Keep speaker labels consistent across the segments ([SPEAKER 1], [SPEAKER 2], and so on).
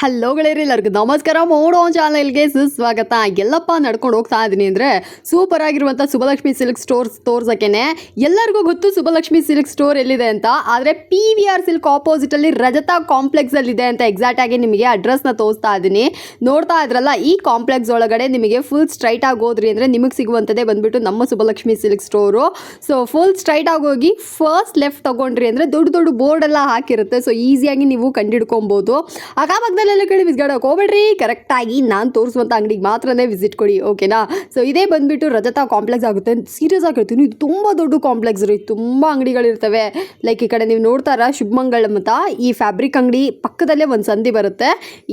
[SPEAKER 1] Hello ಗೆಳೆಯರಿ, ಎಲ್ಲರಿಗೂ ನಮಸ್ಕಾರ. ಮೋಡೋ ಚಾನಲ್ಗೆ ಸುಸ್ವಾಗತ. ಎಲ್ಲಪ್ಪ ನಡ್ಕೊಂಡು ಹೋಗ್ತಾ ಇದ್ದೀನಿ ಅಂದರೆ ಸೂಪರ್ ಆಗಿರುವಂಥ ಸುಬ್ಬಲಕ್ಷ್ಮಿ ಸಿಲ್ಕ್ ಸ್ಟೋರ್ಸ್ ತೋರ್ಸೋಕ್ಕೇನೆ. ಎಲ್ಲರಿಗೂ ಗೊತ್ತು ಸುಬ್ಬಲಕ್ಷ್ಮಿ ಸಿಲ್ಕ್ ಸ್ಟೋರ್ ಎಲ್ಲಿದೆ ಅಂತ, ಆದರೆ PVR ಸಿಲ್ಕ್ ಆಪೋಸಿಟಲ್ಲಿ ರಜತಾ ಕಾಂಪ್ಲೆಕ್ಸಲ್ಲಿದೆ ಅಂತ ಎಕ್ಸಾಕ್ಟಾಗಿ ನಿಮಗೆ ಅಡ್ರೆಸ್ನ ತೋರಿಸ್ತಾ ಇದ್ದೀನಿ. ನೋಡ್ತಾ ಇದ್ರಲ್ಲ, ಈ ಕಾಂಪ್ಲೆಕ್ಸ್ ಒಳಗಡೆ ನಿಮಗೆ ಫುಲ್ ಸ್ಟ್ರೈಟ್ ಆಗಿ ಹೋದ್ರಿ ಅಂದರೆ ನಿಮಗೆ ಸಿಗುವಂಥದ್ದೇ ಬಂದುಬಿಟ್ಟು ನಮ್ಮ Subbulakshmi silk store. So full straight ಆಗಿ ಹೋಗಿ ಫಸ್ಟ್ ಲೆಫ್ಟ್ ತೊಗೊಂಡ್ರಿ ಅಂದರೆ ದೊಡ್ಡ ದೊಡ್ಡ ಬೋರ್ಡ್ ಎಲ್ಲ ಹಾಕಿರುತ್ತೆ. ಸೊ ಈಸಿಯಾಗಿ ನೀವು ಕಂಡಿಡ್ಕೊಬೋದು. ಅಕ್ಕಪಕ್ಕದಲ್ಲೆಲ್ಲ ಕಡೆ ವಿಸ್ಗಾಡೋಕೆ ಹೋಗ್ಬೇಡ್ರಿ, ಕರೆಕ್ಟಾಗಿ ನಾನು ತೋರಿಸುವಂಥ ಅಂಗಡಿಗೆ ಮಾತ್ರನೇ ವಿಸಿಟ್ ಕೊಡಿ, ಓಕೆನಾ? ಸೊ ಇದೇ ಬಂದುಬಿಟ್ಟು ರಜತಾ ಕಾಂಪ್ಲೆಕ್ಸ್ ಆಗುತ್ತೆ. ಸೀರಿಯಸ್ ಆಗಿ ಹೇಳ್ತೀನಿ, ಇದು ತುಂಬ ದೊಡ್ಡ ಕಾಂಪ್ಲೆಕ್ಸ್ ರೀ, ತುಂಬ ಅಂಗಡಿಗಳಿರ್ತವೆ. ಲೈಕ್ ಈ ಕಡೆ ನೀವು ನೋಡ್ತಾರ ಶುಭಮಂಗಳಂ ಅಂತ ಈ ಫ್ಯಾಬ್ರಿಕ್ ಅಂಗಡಿ ಪಕ್ಕದಲ್ಲೇ ಒಂದು ಸಂದಿ ಬರುತ್ತೆ.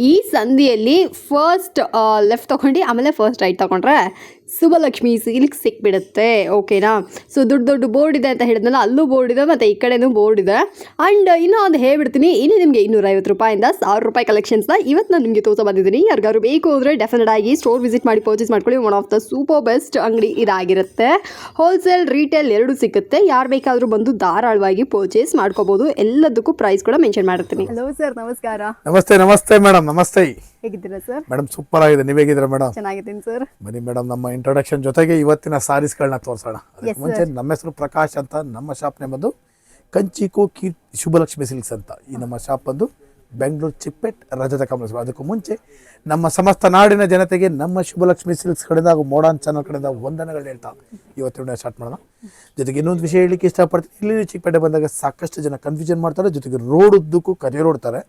[SPEAKER 1] ಈ ಸಂದಿಯಲ್ಲಿ ಫಸ್ಟ್ ಲೆಫ್ಟ್ ತೊಗೊಂಡು ಆಮೇಲೆ ಫಸ್ಟ್ ರೈಟ್ ತೊಗೊಂಡ್ರೆ ಸುಬ್ಬಲಕ್ಷ್ಮಿ ಸಿಲ್ಕ್ ಸಿಕ್ಬಿಡುತ್ತೆ, ಓಕೆನಾ? ಸೊ ದೊಡ್ಡ ದೊಡ್ಡ ಬೋರ್ಡ್ ಇದೆ ಅಂತ ಹೇಳಿದ್ನಲ್ಲ, ಅಲ್ಲೂ ಬೋರ್ಡ್ ಇದೆ ಮತ್ತು ಈ ಕಡೆನೂ ಬೋರ್ಡ್ ಇದೆ. ಆ್ಯಂಡ್ ಇನ್ನೂ ಒಂದು ಹೇಳ್ಬಿಡ್ತೀನಿ, ಇಲ್ಲಿ ನಿಮಗೆ 250 ರೂಪಾಯಿಂದ 1000 ರೂಪಾಯಿ ಕಲೆಕ್ಷನ್ಸ್ನ ಇವತ್ತು ನಾನು ನಿಮಗೆ ತೋರಿಸ ಬಂದಿದ್ದೀನಿ. ಯಾರಿಗಾದ್ರು ಬೇಕು ಅಂದರೆ ಡೆಫಿನೆಟ್ ಆಗಿ ಸ್ಟೋರ್ ವಿಸಿಟ್ ಮಾಡಿ ಪರ್ಚೇಸ್ ಮಾಡ್ಕೊಳ್ಳಿ. One of the super best ಅಂಗಡಿ ಇದಾಗಿರುತ್ತೆ. ಹೋಲ್ಸೇಲ್ ರೀಟೇಲ್ ಎರಡೂ ಸಿಗುತ್ತೆ. ಯಾರು ಬೇಕಾದರೂ ಬಂದು ಧಾರಾಳವಾಗಿ ಪರ್ಚೇಸ್ ಮಾಡ್ಕೋಬೋದು. ಎಲ್ಲದಕ್ಕೂ ಪ್ರೈಸ್ ಕೂಡ ಮೆನ್ಷನ್ ಮಾಡಿರ್ತೀನಿ. ಹಲೋ ಸರ್, ನಮಸ್ಕಾರ.
[SPEAKER 2] ನಮಸ್ತೆ. ನಮಸ್ತೆ ಮೇಡಮ್, ನಮಸ್ತೆ.
[SPEAKER 1] ಹೇಗಿದ್ದೀರಾ ಸರ್?
[SPEAKER 2] ಮೇಡಮ್ ಸೂಪರ್ ಆಗಿದೆ, ನೀವು ಹೇಗಿದ್ದೀರಾ ಮೇಡಮ್?
[SPEAKER 1] ಚೆನ್ನಾಗಿದ್ದೀನಿ ಸರ್.
[SPEAKER 2] ಬನ್ನಿ ಮೇಡಮ್, ನಮ್ಮ ಇಂಟ್ರೊಡಕ್ಷನ್ ಜೊತೆಗೆ ಇವತ್ತಿನ ಸಾರೀಸ್ಗಳನ್ನ ತೋರಿಸೋಣ. ಅದಕ್ಕೆ ಮುಂಚೆ ನಮ್ಮ ಹೆಸರು ಪ್ರಕಾಶ್ ಅಂತ, ನಮ್ಮ ಶಾಪ್ನೇ ಬಂದು ಕಂಚಿಕೋ ಶುಭಲಕ್ಷ್ಮಿ ಸಿಲ್ಕ್ಸ್ ಅಂತ. ಈ ನಮ್ಮ ಶಾಪ್ ಬಂದು ಬೆಂಗಳೂರು ಚಿಕ್ಪೇಟ್ ರಜತ ಕಾಂಪ್ಲೆಕ್ಸ್. ಅದಕ್ಕೂ ಮುಂಚೆ ನಮ್ಮ ಸಮಸ್ತ ನಾಡಿನ ಜನತೆಗೆ ನಮ್ಮ ಶುಭಲಕ್ಷ್ಮಿ ಸಿಲ್ಕ್ಸ್ ಕಡೆಯಿಂದ ಹಾಗೂ ಮೋಡರ್ನ್ ಚಾನಲ್ ಕಡೆಯಿಂದ ವಂದನೆಗಳು ಹೇಳ್ತಾ ಇವತ್ತಿನ ಸ್ಟಾರ್ಟ್ ಮಾಡೋಣ. ಜೊತೆಗೆ ಇನ್ನೊಂದು ವಿಷಯ ಹೇಳಲಿಕ್ಕೆ ಇಷ್ಟಪಡ್ತೀನಿ. ಇಲ್ಲಿ ಚಿಕ್ಕಪೇಟೆ ಬಂದಾಗ ಸಾಕಷ್ಟು ಜನ ಕನ್ಫ್ಯೂಷನ್ ಮಾಡ್ತಾರೆ. ಜೊತೆಗೆ ರೋಡ್ ಉದ್ದಕ್ಕೂ ಕರೆ ರೋಡ್ತಾರೆ.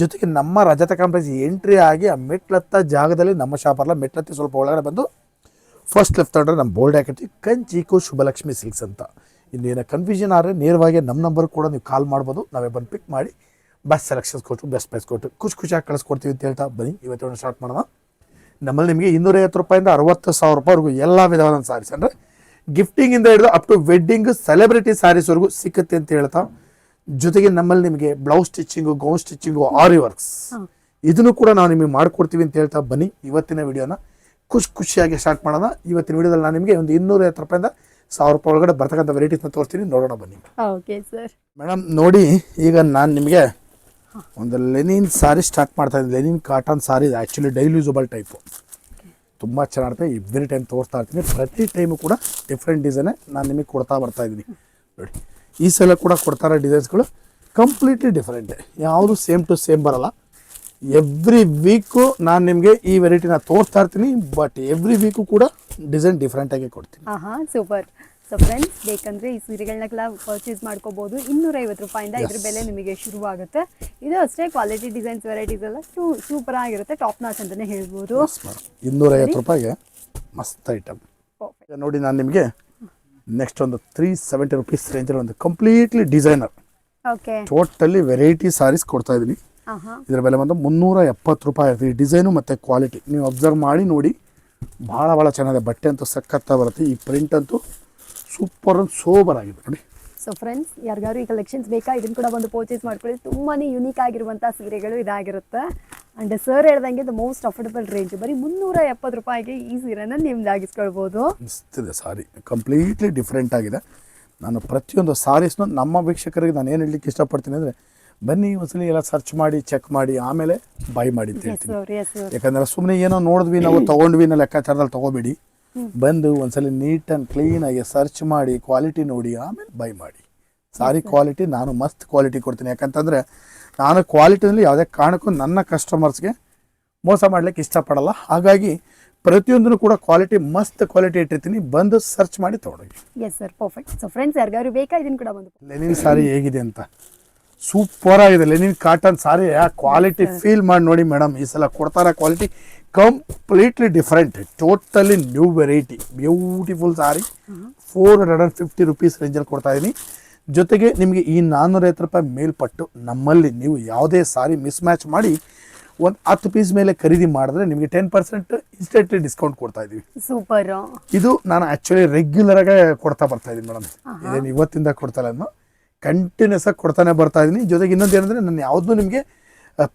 [SPEAKER 2] ಜೊತೆಗೆ ನಮ್ಮ ರಜತ ಕಾಂಪ್ಲೆಕ್ಸ್ ಎಂಟ್ರಿ ಆಗಿ ಆ ಮೆಟ್ಲತ್ತ ಜಾಗದಲ್ಲಿ ನಮ್ಮ ಶಾಪ್ ಅಲ್ಲ, ಮೆಟ್ಲತ್ತಿ ಸ್ವಲ್ಪ ಒಳಗಡೆ ಬಂದು ಫಸ್ಟ್ ಲೆಫ್ಟ್ ತಗೊಂಡ್ರೆ ನಮ್ಮ ಬೋರ್ಡ್ ಹಾಕಿರ್ತೀವಿ, ಕಂಚಿಕೋ ಶುಭಲಕ್ಷ್ಮಿ ಸಿಲ್ಕ್ಸ್ ಅಂತ. ಇನ್ನೇನು ಕನ್ಫ್ಯೂಷನ್ ಆದರೆ ನೇರವಾಗಿ ನಮ್ಮ ನಂಬರ್ ಕೂಡ ನೀವು ಕಾಲ್ ಮಾಡ್ಬೋದು. ನಾವೇ ಬಂದು ಪಿಕ್ ಮಾಡಿ ಬೆಸ್ಟ್ ಸೆಲೆಕ್ಷನ್ಸ್ ಕೊಟ್ಟು ಬೆಸ್ಟ್ ಪ್ರೈಸ್ ಕೊಟ್ಟು ಖುಷಿಯಾಗಿ ಕಳಿಸ್ಕೊಡ್ತೀವಿ ಅಂತ ಹೇಳ್ತಾ ಬನ್ನಿ ಇವತ್ತು ಸ್ಟಾರ್ಟ್ ಮಾಡೋಣ. ನಮ್ಮಲ್ಲಿ ನಿಮಗೆ 250 ರೂಪಾಯಿಂದ 60,000 ರೂಪಾಯಿವರೆಗೂ ಎಲ್ಲ ವಿಧವಾದ ಸಾರೀಸ್ ಅಂದರೆ ಗಿಫ್ಟಿಂಗಿಂದ ಹಿಡಿದು ಅಪ್ ಟು ವೆಡ್ಡಿಂಗ್ ಸೆಲೆಬ್ರಿಟಿ ಸ್ಯಾರೀಸ್ವರೆಗೂ ಸಿಕ್ಕುತ್ತೆ ಅಂತ ಹೇಳ್ತಾ, ಜೊತೆಗೆ ನಮ್ಮಲ್ಲಿ ನಿಮಗೆ ಬ್ಲೌಸ್ ಸ್ಟಿಚಿಂಗು, ಗೌನ್ ಸ್ಟಿಚಿಂಗು, ಆರಿ ವರ್ಕ್ಸ್ ಇದನ್ನು ಕೂಡ ನಾವು ನಿಮಗೆ ಮಾಡಿಕೊಡ್ತೀವಿ ಅಂತ ಹೇಳ್ತಾ ಬನ್ನಿ ಇವತ್ತಿನ ವಿಡಿಯೋನ ಖುಷಿಯಾಗಿ ಸ್ಟಾರ್ಟ್ ಮಾಡೋಣ. ಇವತ್ತಿನ ವಿಡಿಯೋದಲ್ಲಿ ನಾನು ನಿಮಗೆ ಒಂದು 250 ರೂಪಾಯಿಂದ 1000 ರೂಪಾಯಿ ಒಳಗಡೆ ಬರ್ತಕ್ಕಂಥ ವೆರೈಟೀಸ್ನ ತೋರಿಸ್ತೀನಿ, ನೋಡೋಣ ಬನ್ನಿ.
[SPEAKER 1] Okay sir. ಮೇಡಮ್
[SPEAKER 2] ನೋಡಿ, ಈಗ ನಾನು ನಿಮಗೆ ಒಂದು ಲೆನಿನ್ ಸಾರಿ ಸ್ಟಾರ್ಟ್ ಮಾಡ್ತಾ ಇದ್ದೀನಿ. ಲೆನಿನ್ ಕಾಟನ್ ಸಾರಿ, ಆ್ಯಕ್ಚುಲಿ ಡೈಲಿ ಯೂಸಬಲ್ ಟೈಪು, ತುಂಬ ಚೆನ್ನಾಗಿರುತ್ತೆ. ಎವ್ರಿ ಟೈಮ್ ತೋರಿಸ್ತಾ ಇರ್ತೀನಿ. ಪ್ರತಿ ಟೈಮು ಕೂಡ ಡಿಫ್ರೆಂಟ್ ಡಿಸೈನೇ ನಾನು ನಿಮಗೆ ಕೊಡ್ತಾ ಬರ್ತಾ ಇದ್ದೀನಿ. ನೋಡಿ, ಈ ಸಲ ಕೂಡ ಕೊಡ್ತಾರೆ ಡಿಸೈನ್ಸ್ಗಳು ಕಂಪ್ಲೀಟ್ಲಿ ಡಿಫ್ರೆಂಟೇ, ಯಾವುದು ಸೇಮ್ ಟು ಸೇಮ್ ಬರೋಲ್ಲ. ಎವ್ರಿ ವೀಕು ನಾನು ನಿಮಗೆ ಈ ವೆರೈಟಿನ ತೋರಿಸ್ತಾ ಇರ್ತೀನಿ, ಬಟ್ ಎವ್ರಿ ವೀಕು ಕೂಡ ಡಿಸೈನ್ ಡಿಫ್ರೆಂಟಾಗಿ ಕೊಡ್ತೀನಿ.
[SPEAKER 1] ಸೂಪರ್. ಸೊ ಫ್ರೆಂಡ್ಸ್, ಬೇಕಂದರೆ ಈ ಸೀರೆಗಳನ್ನೆಲ್ಲ ಪರ್ಚೇಸ್ ಮಾಡ್ಕೋಬೋದು. 250 ರೂಪಾಯಿಂದ ಇದ್ರ ಬೆಲೆ ನಿಮಗೆ ಶುರುವಾಗುತ್ತೆ. ಇದು ಅಷ್ಟೇ ಕ್ವಾಲಿಟಿ ಡಿಸೈನ್ಸ್ ವೆರೈಟೀಸ್ ಎಲ್ಲ ಸೂಪರ್ ಆಗಿರುತ್ತೆ, ಟಾಪ್ ನಾಚ್ ಅಂತಲೇ ಹೇಳ್ಬೋದು.
[SPEAKER 2] 250 ರೂಪಾಯಿಗೆ ಮಸ್ತ್ ಐಟಮ್. ನೋಡಿ, ನಾನು ನಿಮಗೆ ನೆಕ್ಸ್ಟ್ ಒಂದು 370 ರೂಪೀಸ್ ರೇಂಜಲ್ಲಿ ಒಂದು completely designer totally variety saris ಕೊಡ್ತಾ ಇದ್ದೀನಿ. ಇದರ ಬೆಲೆ ಬಂದು 370 ರೂಪಾಯಿ ಇರುತ್ತೆ. ಈ ಡಿಸೈನು ಮತ್ತು ಕ್ವಾಲಿಟಿ ನೀವು ಅಬ್ಸರ್ವ್ ಮಾಡಿ ನೋಡಿ, ಭಾಳ ಚೆನ್ನಾಗಿದೆ. ಬಟ್ಟೆ ಅಂತೂ ಸಖತ್ತ ಬರುತ್ತೆ. ಈ ಪ್ರಿಂಟ್ ಅಂತೂ ಸೂಪರ್ ಸೋಬರ್ ಆಗಿದೆ ನೋಡಿ.
[SPEAKER 1] ಸೊ ಫ್ರೆಂಡ್ಸ್, ಯಾರಿಗಾರು ಈ ಕಲೆಕ್ಷನ್ಸ್ ಬೇಕಾ, ಇದನ್ನು ಕೂಡ ಬಂದು ಪರ್ಚೇಸ್ ಮಾಡ್ಕೊಳ್ಳಿ. ತುಂಬಾ ಯೂನಿಕ್ ಆಗಿರುವಂಥ ಸೀರೆಗಳು ಇದಾಗಿರುತ್ತೆ. ಆ್ಯಂಡ್ ಸರ್ ಹೇಳ್ದಂಗೆ ದ ಮೋಸ್ಟ್ ಅಫೋರ್ಡಬಲ್ ರೇಂಜ್, ಬರೀ 370 ರೂಪಾಯಿಗೆ ಈ ಸೀರೆನ ನಿಮ್ದಾಗಿಸ್ಕೊಳ್ಬೋದು.
[SPEAKER 2] ಅನಿಸ್ತಿದೆ ಸಾರಿ ಕಂಪ್ಲೀಟ್ಲಿ ಡಿಫ್ರೆಂಟ್ ಆಗಿದೆ. ನಾನು ಪ್ರತಿಯೊಂದು ಸಾರೀಸ್ನು ನಮ್ಮ ವೀಕ್ಷಕರಿಗೆ ನಾನು ಏನು ಹೇಳಲಿಕ್ಕೆ ಇಷ್ಟಪಡ್ತೀನಿ ಅಂದರೆ, ಬನ್ನಿ ಒಂದ್ಸಲಿ ಎಲ್ಲ ಸರ್ಚ್ ಮಾಡಿ ಚೆಕ್ ಮಾಡಿ ಆಮೇಲೆ ಬೈ ಮಾಡಿ ಅಂತ ಹೇಳ್ತೀನಿ. ಯಾಕಂದರೆ ಸುಮ್ಮನೆ ಏನೋ ನೋಡಿದ್ವಿ ನಾವು ತೊಗೊಂಡ್ವಿ ಅನ್ನೋ ಲೆಕ್ಕಾಚಾರದಲ್ಲಿ ತೊಗೋಬೇಡಿ. ಬಂದು ಒಂದ್ಸಲಿ ನೀಟ್ ಆ್ಯಂಡ್ ಕ್ಲೀನಾಗಿ ಸರ್ಚ್ ಮಾಡಿ ಕ್ವಾಲಿಟಿ ನೋಡಿ ಆಮೇಲೆ ಬೈ ಮಾಡಿ. ಸಾರಿ ಕ್ವಾಲಿಟಿ ನಾನು ಮಸ್ತ್ ಕ್ವಾಲಿಟಿ ಕೊಡ್ತೀನಿ. ಯಾಕಂತಂದರೆ ನಾನು ಕ್ವಾಲಿಟಿನಲ್ಲಿ ಯಾವುದೇ ಕಾರಣಕ್ಕೂ ನನ್ನ ಕಸ್ಟಮರ್ಸ್ಗೆ ಮೋಸ ಮಾಡಲಿಕ್ಕೆ ಇಷ್ಟಪಡಲ್ಲ. ಹಾಗಾಗಿ ಪ್ರತಿಯೊಂದನ್ನು ಕೂಡ ಕ್ವಾಲಿಟಿ ಮಸ್ತ್ ಕ್ವಾಲಿಟಿ ಇಟ್ಟಿರ್ತೀನಿ, ಬಂದು ಸರ್ಚ್ ಮಾಡಿ ತೊಗೊಂಡೋಗಿ.
[SPEAKER 1] Yes sir, perfect. So friends, ಯಾರಿಗಾರು ಬೇಕಾ ಇದನ್ನು ಕೂಡ ಬಂದು.
[SPEAKER 2] ಲೆನಿನ್ ಸಾರಿ ಹೇಗಿದೆ ಅಂತ ಸೂಪರ್ ಆಗಿದೆ. Linen cotton sari quality feel ಮಾಡಿ ನೋಡಿ ಮೇಡಮ್. ಈ ಸಲ ಕೊಡ್ತಾರ quality completely different, totally new variety, beautiful sari 450 rupees ರೇಂಜಲ್ಲಿ ಕೊಡ್ತಾ ಇದ್ದೀನಿ. ಜೊತೆಗೆ ನಿಮಗೆ ಈ 450 ರೂಪಾಯಿ ಮೇಲ್ಪಟ್ಟು ನಮ್ಮಲ್ಲಿ ನೀವು ಯಾವುದೇ ಸಾರಿ ಮಿಸ್ ಮ್ಯಾಚ್ ಮಾಡಿ ಒಂದು 10 ಪೀಸ್ ಮೇಲೆ ಖರೀದಿ ಮಾಡಿದ್ರೆ ನಿಮಗೆ 10% ಇನ್ಸ್ಟೆಂಟ್ಲಿ ಡಿಸ್ಕೌಂಟ್ ಕೊಡ್ತಾ ಇದ್ದೀವಿ.
[SPEAKER 1] ಸೂಪರ್.
[SPEAKER 2] ಇದು ನಾನು ಆ್ಯಕ್ಚುಲಿ ರೆಗ್ಯುಲರ್ ಆಗಿ ಕೊಡ್ತಾ ಬರ್ತಾ ಇದ್ದೀನಿ ಮೇಡಮ್. ಇದೇನು ಇವತ್ತಿಂದ ಕೊಡ್ತಾಯಿಲ್ಲ, ನಾನು ಕಂಟಿನ್ಯೂಸ್ ಆಗಿ ಕೊಡ್ತಾನೆ ಬರ್ತಾ ಇದ್ದೀನಿ. ಜೊತೆಗೆ ಇನ್ನೊಂದು ಏನಂದರೆ, ನಾನು ಯಾವುದೂ ನಿಮಗೆ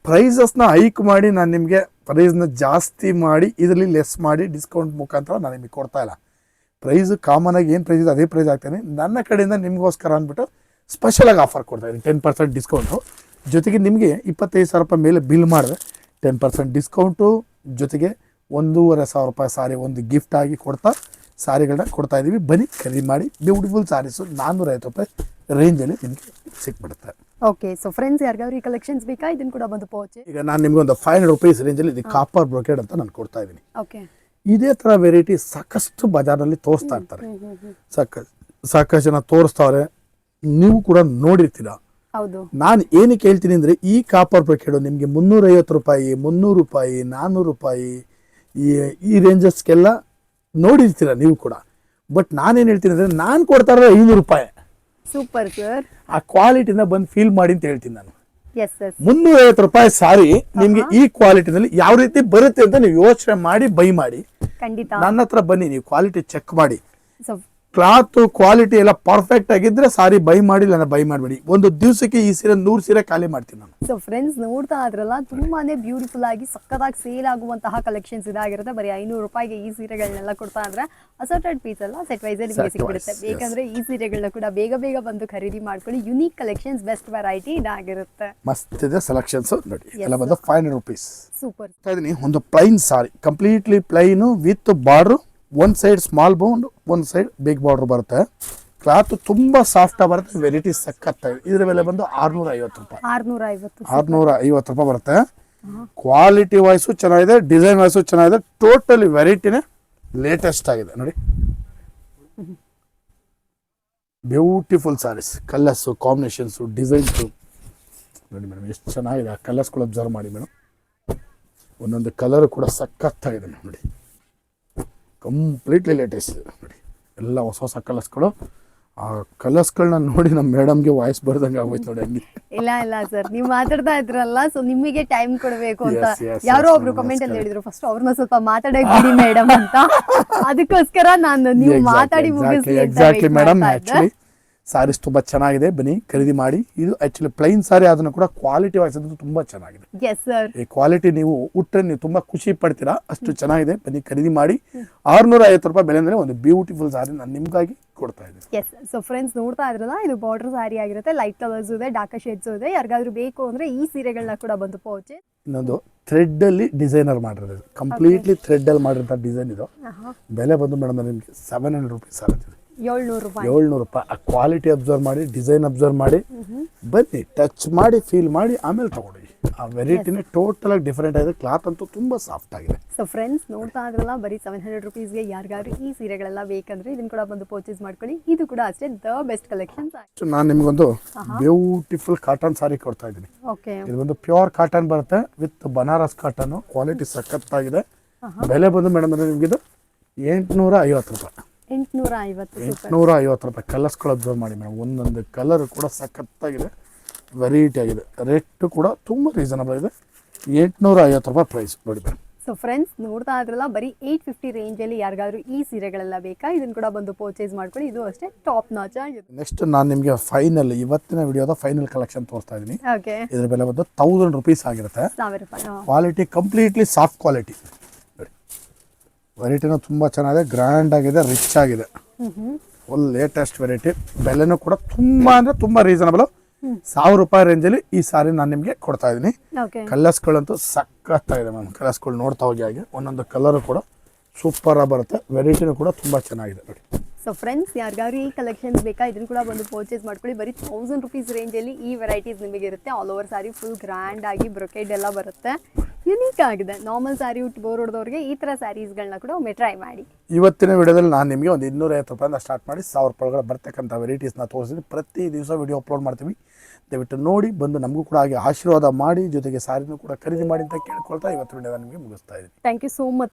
[SPEAKER 2] ಪ್ರೈಸಸ್ನ ಹೈಕ್ ಮಾಡಿ ನಾನು ನಿಮಗೆ ಪ್ರೈಸ್ನ ಜಾಸ್ತಿ ಮಾಡಿ ಇದರಲ್ಲಿ ಲೆಸ್ ಮಾಡಿ ಡಿಸ್ಕೌಂಟ್ ಮುಖಾಂತರ ನಾನು ನಿಮಗೆ ಕೊಡ್ತಾ ಇಲ್ಲ. ಪ್ರೈಸು ಕಾಮನ್ ಆಗಿ ಏನು ಪ್ರೈಸ್ ಇದೆ ಅದೇ ಪ್ರೈಸ್ ಆಗ್ತಾನೆ. ನನ್ನ ಕಡೆಯಿಂದ ನಿಮಗೋಸ್ಕರ ಅಂದ್ಬಿಟ್ಟು ಸ್ಪೆಷಲಾಗಿ ಆಫರ್ ಕೊಡ್ತಾ ಇದ್ದೀನಿ, 10% ಡಿಸ್ಕೌಂಟು. ಜೊತೆಗೆ ನಿಮಗೆ 25,000 ರೂಪಾಯಿ ಮೇಲೆ ಬಿಲ್ ಮಾಡಿದ್ರೆ 10% ಡಿಸ್ಕೌಂಟು ಜೊತೆಗೆ 1,500 ರೂಪಾಯಿ ಸಾರಿ ಒಂದು ಗಿಫ್ಟ್ ಆಗಿ ಕೊಡ್ತಾ ಸಾರಿಗಳನ್ನ ಕೊಡ್ತಾ ಇದ್ದೀವಿ. ಬನ್ನಿ ಖರೀದಿ ಮಾಡಿ. ಬ್ಯೂಟಿಫುಲ್ ಸಾರೀಸು 450 ರೂಪಾಯಿ ರೇಂಜಲ್ಲಿ ನಿಮಗೆ ಸಿಕ್ಬಿಡುತ್ತೆ.
[SPEAKER 1] ಓಕೆ, ಸೊ ಫ್ರೆಂಡ್ಸ್ ಯಾರಿಗಾದ್ರು ಈ ಕಲೆಕ್ಷನ್ಸ್ ಬೇಕಾ ಇದನ್ನು ಕೂಡ ಬಂದು ಪೋಚೆ.
[SPEAKER 2] ಈಗ ನಾನು ನಿಮ್ಗೆ ಒಂದು 500 ರೂಪೀಸ್ ರೇಂಜಲ್ಲಿ ಇದು ಕಾಪರ್ ಬ್ರೊಕೇಡ್ ಅಂತ ನಾನು ಕೊಡ್ತಾ ಇದ್ದೀನಿ.
[SPEAKER 1] ಓಕೆ,
[SPEAKER 2] ಇದೇ ಥರ ವೆರೈಟಿ ಸಾಕಷ್ಟು ಬಜಾರ್ನಲ್ಲಿ ತೋರಿಸ್ತಾ ಇರ್ತಾರೆ. ಸಾಕಷ್ಟು ಜನ ತೋರಿಸ್ತಾವ್ರೆ, ನೀವು ಕೂಡ ನೋಡಿರ್ತೀರ.
[SPEAKER 1] ಹೌದು,
[SPEAKER 2] ನಾನು ಏನಕ್ಕೆ ಹೇಳ್ತೀನಿ ಅಂದರೆ ಈ ಕಾಪರ್ ಬ್ರೊಕೇಡು ನಿಮಗೆ 350 ರೂಪಾಯಿ, 300 ರೂಪಾಯಿ, 400 ರೂಪಾಯಿ ಈ ರೇಂಜಸ್ಗೆಲ್ಲ ನೋಡಿರ್ತೀರ ನೀವು ಕೂಡ. ಬಟ್ ನಾನೇನು ಹೇಳ್ತೀನಿ ಅಂದರೆ ನಾನು ಕೊಡ್ತಾ ಇರೋ 500 ರೂಪಾಯಿ.
[SPEAKER 1] Super sir.
[SPEAKER 2] ಆ ಕ್ವಾಲಿಟಿನ ಬಂದು ಫೀಲ್ ಮಾಡಿ ಅಂತ ಹೇಳ್ತೀನಿ ನಾನು.
[SPEAKER 1] ಎಸ್ ಎಸ್,
[SPEAKER 2] 350 ರೂಪಾಯಿ ಸಾರಿ ನಿಮ್ಗೆ ಈ ಕ್ವಾಲಿಟಿನಲ್ಲಿ ಯಾವ ರೀತಿ ಬರುತ್ತೆ ಅಂತ ನೀವು ಯೋಚನೆ ಮಾಡಿ ಬೈ ಮಾಡಿ.
[SPEAKER 1] ಖಂಡಿತ
[SPEAKER 2] ನನ್ನ ಹತ್ರ ಬನ್ನಿ, ನೀವು ಕ್ವಾಲಿಟಿ ಚೆಕ್ ಮಾಡಿ.
[SPEAKER 1] ಸೊ
[SPEAKER 2] ಕ್ಲಾತ್ ಕ್ವಾಲಿಟಿ ಎಲ್ಲ ಪರ್ಫೆಕ್ಟ್ ಆಗಿದ್ರೆ ಸಾರಿ ಬೈ ಮಾಡಿ, ಇಲ್ಲ ಬೈ ಮಾಡಬೇಡಿ. ಒಂದು ದಿವಸಕ್ಕೆ ಈ ಸೀರೆ 100 ಸೀರೆ ಖಾಲಿ ಮಾಡ್ತೀನಿ ನಾನು.
[SPEAKER 1] ಸೊ ಫ್ರೆಂಡ್ಸ್ ನೋಡ್ತಾ ಇದ್ರಲ್ಲ, ತುಂಬಾನೇ ಬ್ಯೂಟಿಫುಲ್ ಆಗಿ ಸಕ್ಕತ್ತಾಗಿ ಸೇಲ್ ಆಗುವಂತಹ ಕಲೆಕ್ಷನ್ಸ್ ಇದಾಗಿರುತ್ತೆ. ಬರೀ 500 ರೂಪಾಯಿಗೆ ಈ ಸೀರೆಗಳನ್ನೆಲ್ಲ ಕೊಡ್ತಾ ಇದ್ರೆ ಅಸರ್ಟೆಡ್ ಪೀಸ್ ಅಲ್ಲ, ಸೆಟ್ ವೈಸ್ ನಿಮಗೆ ಸಿಕ್ಬಿಡುತ್ತೆ. ಬೇಕಂದ್ರೆ ಈ ಸೀರೆಗಳನ್ನ ಕೂಡ ಬೇಗ ಬೇಗ ಬಂದು ಖರೀದಿ ಮಾಡ್ಕೊಳ್ಳಿ. ಯುನೀಕ್ ಕಲೆಕ್ಷನ್ಸ್, ಬೆಸ್ಟ್ ವೆರೈಟಿ ಇದಾಗಿರುತ್ತೆ.
[SPEAKER 2] ಮಸ್ತ್ ಇದೆ ಸೆಲೆಕ್ಷನ್ಸ್ ನೋಡಿ. ಎಲ್ಲ ಬಂದು 500 ರೂಪೀಸ್.
[SPEAKER 1] ಸೂಪರ್.
[SPEAKER 2] ಒಂದು plain sari, completely plain with border. ಒಂದು ಸೈಡ್ ಸ್ಮಾಲ್ ಬೌಂಡ್, ಒಂದು ಸೈಡ್ ಬಿಗ್ ಬಾರ್ಡರ್ ಬರುತ್ತೆ. ಕ್ಲಾತ್ ತುಂಬಾ ಸಾಫ್ಟ್ ಬರುತ್ತೆ. ವೆರೈಟಿ ಸಖತ್ತಾಗಿದೆ. ಇದ್ರ ಬೆಲೆ ಬಂದು 650 ರೂಪಾಯಿ. 650 ರೂಪಾಯಿ ಬರುತ್ತೆ. ಕ್ವಾಲಿಟಿ ವೈಸು ಚೆನ್ನಾಗಿದೆ, ಡಿಸೈನ್ ವೈಸು ಚೆನ್ನಾಗಿದೆ. ಟೋಟಲಿ ವೆರೈಟಿನೇ ಲೇಟೆಸ್ಟ್ ಆಗಿದೆ ನೋಡಿ. Beautiful saris, colours, combinations, designs ನೋಡಿ ಮೇಡಮ್, ಎಷ್ಟು ಚೆನ್ನಾಗಿದೆ. ಆ ಕಲರ್ಸ್ಗಳು ಅಬ್ಸರ್ವ್ ಮಾಡಿ ಮೇಡಮ್. ಒಂದೊಂದು ಕಲರ್ ಕೂಡ ಸಖತ್ತಾಗಿದೆ ನೋಡಿ. ಕಂಪ್ಲೀಟ್ಲಿ ಲೇಟೆಸ್ಟ್ ಇದೆ ನೋಡಿ. ಎಲ್ಲ ಹೊಸ ಹೊಸ ಕಲರ್ಸ್ಗಳು. ಆ ಕಲರ್ಸ್ಗಳನ್ನ ನೋಡಿ ನಮ್ಮ ಮೇಡಮ್ಗೆ ವಾಯ್ಸ್ ಬರ್ದಂಗೆ ಆಗೋಯ್ತು ನೋಡಿ. ಹಂಗೆ
[SPEAKER 1] ಇಲ್ಲ ಸರ್, ನೀವು ಮಾತಾಡ್ತಾ ಇದ್ರಲ್ಲ, ಸೊ ನಿಮಗೆ ಟೈಮ್ ಕೊಡಬೇಕು ಅಂತ ಯಾರೋ ಒಬ್ರು ಕಮೆಂಟ್ ಅಲ್ಲಿ ಹೇಳಿದ್ರು. ಫಸ್ಟ್ ಅವ್ರನ್ನ ಸ್ವಲ್ಪ ಮಾತಾಡಕ್ ಬಿಡಿ ಮೇಡಮ್ ಅಂತ. ಅದಕ್ಕೋಸ್ಕರ ನಾನು ನೀವು ಮಾತಾಡಿ ಮುಗಿಸಿ.
[SPEAKER 2] Exactly madam. ಆಕ್ಚುಲಿ ಸಾರೀಸ್ ತುಂಬಾ ಚೆನ್ನಾಗಿದೆ, ಬನ್ನಿ ಖರೀದಿ ಮಾಡಿ. ಇದು ಆಕ್ಚುಲಿ ಪ್ಲೈನ್ ಸಾರಿ ಆದ್ರೂ ಕೂಡ ಕ್ವಾಲಿಟಿ ವೈಸ್ ಅಂತೂ ತುಂಬಾ ಚೆನ್ನಾಗಿದೆ.
[SPEAKER 1] ಎಸ್ ಸರ್,
[SPEAKER 2] ಈ ಕ್ವಾಲಿಟಿ ನೀವು ಉಟ್ರೆ ನೀವು ತುಂಬಾ ಖುಷಿ ಪಡ್ತೀರಾ, ಅಷ್ಟು ಚೆನ್ನಾಗಿದೆ. ಬನ್ನಿ ಖರೀದಿ ಮಾಡಿ. 650 ರೂಪಾಯಿ ಬೆಲೆ ಅಂದ್ರೆ ಒಂದು ಬ್ಯೂಟಿಫುಲ್ ಸಾರಿ ನಾನು ನಿಮ್ಗಾಗಿ ಕೊಡ್ತಾ ಇದ್ದೀನಿ.
[SPEAKER 1] ಎಸ್, ಸೊ ಫ್ರೆಂಡ್ಸ್ ನೋಡ್ತಾ ಇದ್ರಲ್ಲ, ಇದು ಬಾರ್ಡರ್ ಸಾರಿ ಆಗಿರುತ್ತೆ. ಲೈಟ್ ಕಲರ್ಸ್ ಇದೆ, ಡಾರ್ಕ್ ಶೇಡ್ಸ್ ಇದೆ. ಯಾರಿಗಾದ್ರೂ ಬೇಕು ಅಂದ್ರೆ ಈ ಸೀರೆಗಳನ್ನ ಕೂಡ ಬಂದು ಪೋಚೆ.
[SPEAKER 2] ಇನ್ನೊಂದು ಥ್ರೆಡ್ ಅಲ್ಲಿ ಡಿಸೈನರ್ ಮಾಡಿರೋದು, ಕಂಪ್ಲೀಟ್ಲಿ ಥ್ರೆಡ್ ಅಲ್ಲಿ ಮಾಡಿರೋ ಡಿಸೈನ್ ಇದು. ಬೆಲೆ ಬಂದು ಮೇಡಮ್ ನಿಮಗೆ 700 ರೂಪೀಸ್ ಆಗುತ್ತೆ.
[SPEAKER 1] 700 ರೂಪಾಯಿ.
[SPEAKER 2] 700 ರೂಪಾಯಿ. ಆ ಕ್ವಾಲಿಟಿ ಅಬ್ಸರ್ವ್ ಮಾಡಿ, ಡಿಸೈನ್ ಅಬ್ಸರ್ವ್ ಮಾಡಿ, ಬನ್ನಿ ಟಚ್ ಮಾಡಿ, ಫೀಲ್ ಮಾಡಿ, ಆಮೇಲೆ ತಗೊಳ್ಳಿ. ಆ ವೆರೈಟಿನೇ ಟೋಟಲ್ ಆಗಿ ಡಿಫರೆಂಟ್ ಆಗಿದೆ. ಕ್ಲಾತ್ ಅಂತೂ ತುಂಬಾ ಸಾಫ್ಟ್ ಆಗಿದೆ.
[SPEAKER 1] ಸೊ ಫ್ರೆಂಡ್ಸ್ ನೋಡ್ತಾ ಇದ್ರಲ್ಲ, ಬರೀ 700 ರೂಪೀಸ್ಗೆ ಯಾರಿಗಾದ್ರೂ ಈ ಸೀರೆಗಳೆಲ್ಲ ಬೇಕಂದ್ರೆ ಇದನ್ನ ಕೂಡ ಬಂದು ಪರ್ಚೇಸ್ ಮಾಡ್ಕೊಳ್ಳಿ. ಇದು ಕೂಡ ಅಷ್ಟೇ ದ ಬೆಸ್ಟ್ ಕಲೆಕ್ಷನ್ಸ್.
[SPEAKER 2] ನಾನು ನಿಮ್ಗೊಂದು ಬ್ಯೂಟಿಫುಲ್ ಕಾಟನ್ ಸಾರಿ ಕೊಡ್ತಾ ಇದ್ದೀನಿ.
[SPEAKER 1] ಓಕೆ,
[SPEAKER 2] ಇದು ಒಂದು ಪ್ಯೂರ್ ಕಾಟನ್ ಬರುತ್ತೆ ವಿತ್ ಬನಾರಸ್ ಕಾಟನ್. ಕ್ವಾಲಿಟಿ ಸಖತ್ತಾಗಿದೆ. ಬೆಲೆ ಬಂದು ಮೇಡಮ್ ಅಂದ್ರೆ ನಿಮ್ಗೆ ಇದು 850 ರೂಪಾಯಿ. 850 ರೂಪಾಯಿ. ಕಲರ್ಸ್ಗಳು ಅಬ್ಸರ್ವ್ ಮಾಡಿ ಮೇಡಮ್. ಒಂದೊಂದು ಕಲರ್ ಕೂಡ ಸಖತ್ತಾಗಿದೆ, ವೆರೈಟಿ ಆಗಿದೆ. ರೇಟ್ ಕೂಡ ತುಂಬ ರೀಸನಬಲ್ ಇದೆ. 850 ರೂಪಾಯಿ ಪ್ರೈಸ್ ನೋಡಿ ಮೇಡಮ್.
[SPEAKER 1] ಸೊ ಫ್ರೆಂಡ್ಸ್ ನೋಡ್ತಾ ಇದ್ರಲ್ಲ, ಬರೀ 850 ರೇಂಜಲ್ಲಿ ಯಾರಿಗಾದ್ರೂ ಈ ಸೀರೆಗಳೆಲ್ಲ ಬೇಕಾ ಇದನ್ನು ಕೂಡ ಬಂದು ಪರ್ಚೇಸ್ ಮಾಡ್ಕೊಳ್ಳಿ. ಇದು ಅಷ್ಟೇ ಟಾಪ್ ನಾಚ್ ಆಗಿದೆ.
[SPEAKER 2] ನೆಕ್ಸ್ಟ್ ನಾನು ನಿಮಗೆ ಫೈನಲ್ ಇವತ್ತಿನ ವಿಡಿಯೋದ ಫೈನಲ್ ಕಲೆಕ್ಷನ್ ತೋರಿಸ್ತಾ ಇದ್ದೀನಿ.
[SPEAKER 1] ಓಕೆ,
[SPEAKER 2] ಇದ್ರ ಬೆಲೆ ಬಂದು 1000 ರೂಪೀಸ್ ಆಗಿರುತ್ತೆ.
[SPEAKER 1] 1000 ರೂಪಾಯಿ.
[SPEAKER 2] ಕ್ವಾಲಿಟಿ ಕಂಪ್ಲೀಟ್ಲಿ ಸಾಫ್ಟ್ ಕ್ವಾಲಿಟಿ ನೋಡಿ. ವೆರೈಟಿನೂ ತುಂಬ ಚೆನ್ನಾಗಿದೆ, ಗ್ರ್ಯಾಂಡ್ ಆಗಿದೆ, ರಿಚ್ ಆಗಿದೆ. Full latest variety. ಬೆಲೆನೂ ಕೂಡ ತುಂಬ ಅಂದರೆ ತುಂಬ ರೀಸನಬಲ್. 1000 ರೂಪಾಯಿ ರೇಂಜಲ್ಲಿ ಈ ಸಾರಿ ನಾನು ನಿಮಗೆ ಕೊಡ್ತಾ ಇದ್ದೀನಿ. ಕಲರ್ಸ್ಗಳಂತೂ ಸಖತ್ತಾಗಿದೆ ಮ್ಯಾಮ್. ಕಲರ್ಸ್ಗಳು ನೋಡ್ತಾ ಹೋಗಿ ಹಾಗೆ ಒಂದೊಂದು ಕಲರು ಕೂಡ ಸೂಪರ್ ಆಗಿ ಬರುತ್ತೆ. ವೆರೈಟಿನೂ ಕೂಡ ತುಂಬ ಚೆನ್ನಾಗಿದೆ ನೋಡಿ.
[SPEAKER 1] ಸೊ ಫ್ರೆಂಡ್ಸ್ ಯಾರಿಗಾದ್ರು ಈ ಕಲೆಕ್ಷನ್ಸ್ ಬೇಕಾ ಇದನ್ನು ಕೂಡ ಬಂದು ಪರ್ಚೇಸ್ ಮಾಡ್ಕೊಳ್ಳಿ. ಬರೀ 1000 ರೂಪೀಸ್ ರೇಂಜಲ್ಲಿ ಈ ವೆರೈಟೀಸ್ ನಿಮಗೆ ಇರುತ್ತೆ. ಆಲ್ ಓವರ್ ಸಾರಿ ಫುಲ್ ಗ್ರ್ಯಾಂಡ್ ಆಗಿ ಬ್ರೊಕೇಡ್ ಎಲ್ಲ ಬರುತ್ತೆ. ಯುನೀಕ್ ಆಗಿದೆ. ನಾರ್ಮಲ್ ಸಾರಿ ಉಟ್ಟು ಬೋರ್ ಹೊಡೆದವ್ರಿಗೆ ಈ ಥರ ಸ್ಯಾರೀಸ್ಗಳನ್ನ ಕೂಡ ಒಮ್ಮೆ ಟ್ರೈ ಮಾಡಿ.
[SPEAKER 2] ಇವತ್ತಿನ ವಿಡಿಯೋದಲ್ಲಿ ನಾನು ನಿಮಗೆ ಒಂದು 250 ರೂಪಾಯಿಂದ ಸ್ಟಾರ್ಟ್ ಮಾಡಿ 1000 ರೂಪಾಯಿಗಳ ಬರ್ತಕ್ಕಂಥ ವೆರೈಟೀಸ್ನ ತೋರಿಸಿದ್ದೀನಿ. ಪ್ರತಿ ದಿವಸ ವಿಡಿಯೋ ಅಪ್ಲೋಡ್ ಮಾಡ್ತೀವಿ. ದಯವಿಟ್ಟು ನೋಡಿ ಬಂದು ನಮಗೂ ಕೂಡ ಹಾಗೆ ಆಶೀರ್ವಾದ ಮಾಡಿ, ಜೊತೆಗೆ ಸಾರಿನೂ ಕೂಡ ಖರೀದಿ ಮಾಡಿ ಅಂತ ಕೇಳ್ಕೊಳ್ತಾ ಇವತ್ತು ವಿಡಿಯೋನ ನಿಮಗೆ ಮುಗಿಸ್ತಾ ಇದ್ದೀನಿ.
[SPEAKER 1] Thank you so much.